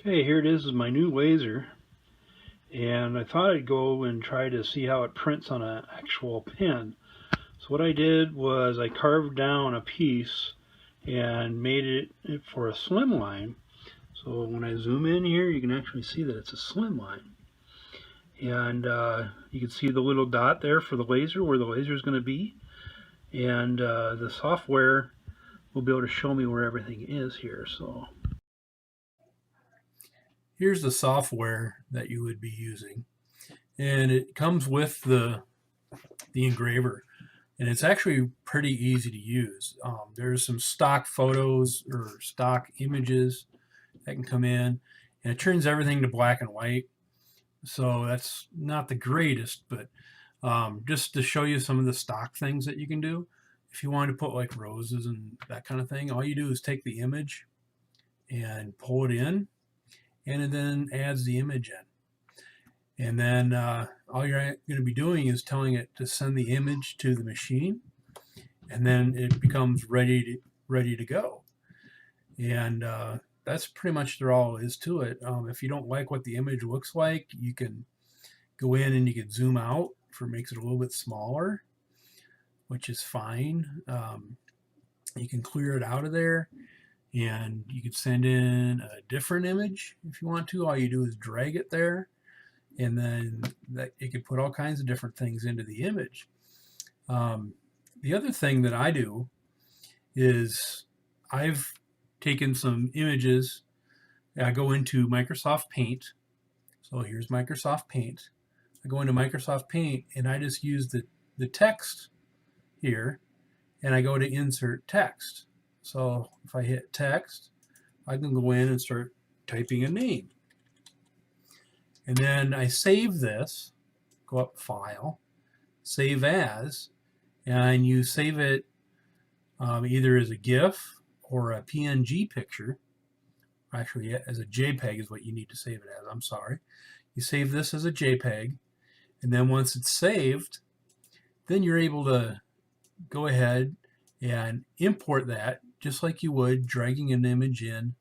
Okay, here it is my new laser, and I thought I'd go and try to see how it prints on an actual pen. So what I did was I carved down a piece and made it for a slim line. So when I zoom in here, you can actually see that it's a slim line. And you can see the little dot there for the laser, where the laser is going to be. And the software will be able to show me where everything is here. So here's the software that you would be using, and it comes with the engraver, and it's actually pretty easy to use. There's some stock photos or stock images that can come in, and it turns everything to black and white, so that's not the greatest, but just to show you some of the stock things that you can do. If you want to put like roses and that kind of thing, all you do is take the image and pull it in, and it then adds the image in. And then all you're going to be doing is telling it to send the image to the machine, and then it becomes ready to go. And that's pretty much all there is to it. If you don't like what the image looks like, you can go in and you can zoom out for makes it a little bit smaller, which is fine. You can clear it out of there, and you can send in a different image if you want to. All you do is drag it there, and then that it can put all kinds of different things into the image. The other thing that I do is I've taken some images. I go into Microsoft Paint. So here's Microsoft Paint. I go into Microsoft Paint and I just use the text here, and I go to insert text. So if I hit text, I can go in and start typing a name. And then I save this, go up File, Save As, and you save it either as a GIF or a PNG picture. Actually, as a JPEG is what you need to save it as. I'm sorry. You save this as a JPEG, and then once it's saved, then you're able to go ahead and import that just like you would dragging an image in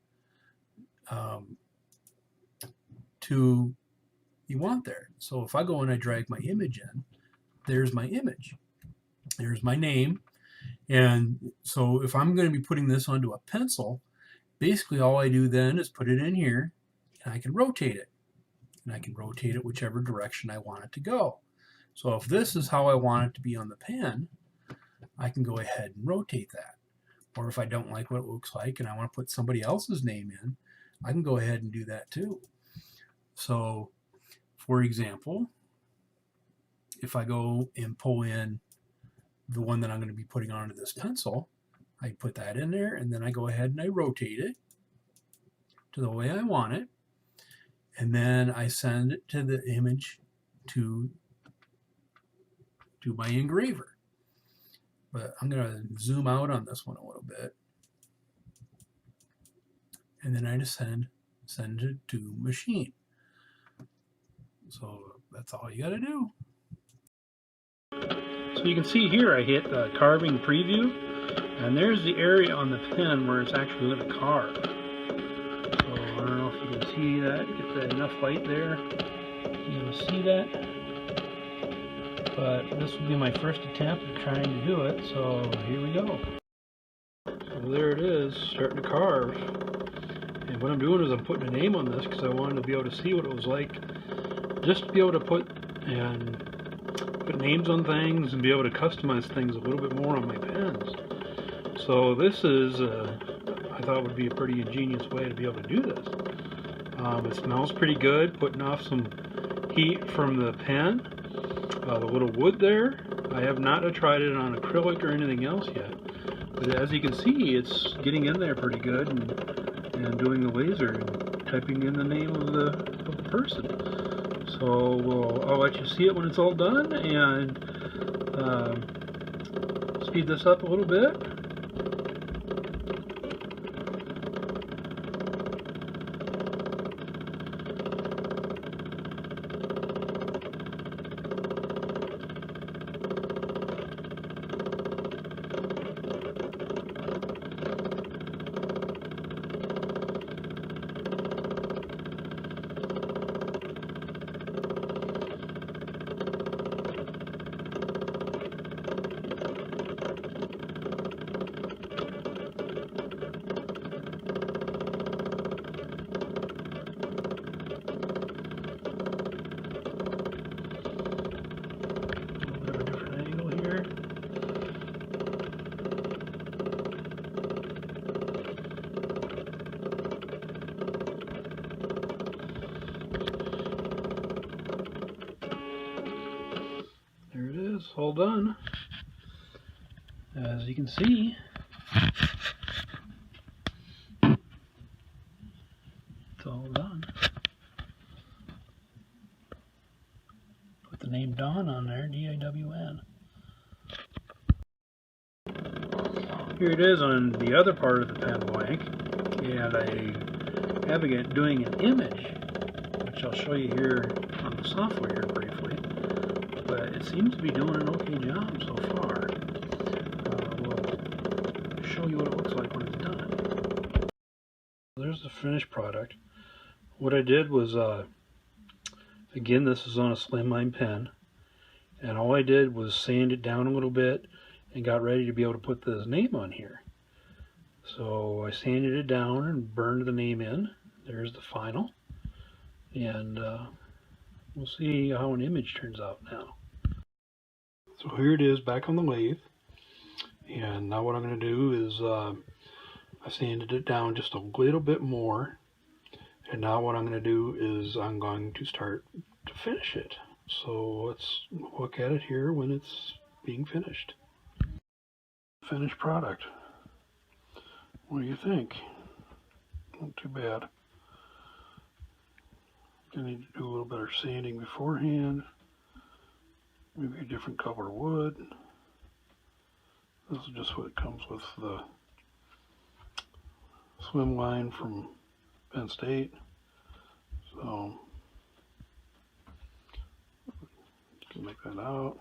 to you want there. So if I go and I drag my image in, there's my image. There's my name. And so if I'm going to be putting this onto a pencil, basically all I do then is put it in here, and I can rotate it. And I can rotate it whichever direction I want it to go. So if this is how I want it to be on the pen, I can go ahead and rotate that. Or if I don't like what it looks like and I want to put somebody else's name in, I can go ahead and do that too. So for example, if I go and pull in the one that I'm going to be putting onto this pencil, I put that in there, and then I go ahead and I rotate it to the way I want it, and then I send it to the image to my engraver. But I'm going to zoom out on this one a little bit, and then I just send it to machine. So that's all you got to do. So you can see here I hit the carving preview, and there's the area on the pen where it's actually going to carve. So I don't know if you can see that, get that enough light there, you can see that. But this will be my first attempt at trying to do it, so here we go. So there it is, starting to carve. And what I'm doing is I'm putting a name on this because I wanted to be able to see what it was like, just to be able to put names on things and be able to customize things a little bit more on my pens. So this is, I thought would be a pretty ingenious way to be able to do this. It smells pretty good, putting off some heat from the pen. The little wood there, I have not tried it on acrylic or anything else yet. But as you can see, it's getting in there pretty good and doing the laser and typing in the name of the person. So I'll let you see it when it's all done, and speed this up a little bit. all done. As you can see, it's all done. Put the name Dawn on there, D-A-W-N. Here it is on the other part of the pen blank, and I have it doing an image, which I'll show you here on the software here briefly, but it seems to be doing an okay job so far. We'll show you what it looks like when it's done. There's the finished product. What I did was, again, this is on a slimline pen, and all I did was sand it down a little bit and got ready to be able to put this name on here. So I sanded it down and burned the name in. There's the final, and we'll see how an image turns out now. So here it is back on the lathe, and now what I'm going to do is I sanded it down just a little bit more, and now what I'm going to do is I'm going to start to finish it. So let's look at it here when it's being finished. Finished product. What do you think? Not too bad. Gonna need to do a little better sanding beforehand. Maybe a different color wood. This is just what it comes with the swim line from Penn State. So you can make that out.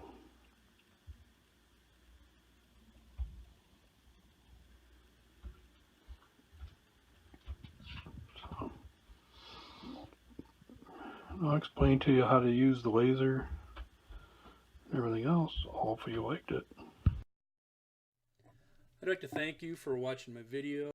I'll explain to you how to use the laser and everything else. Hopefully you liked it. I'd like to thank you for watching my video.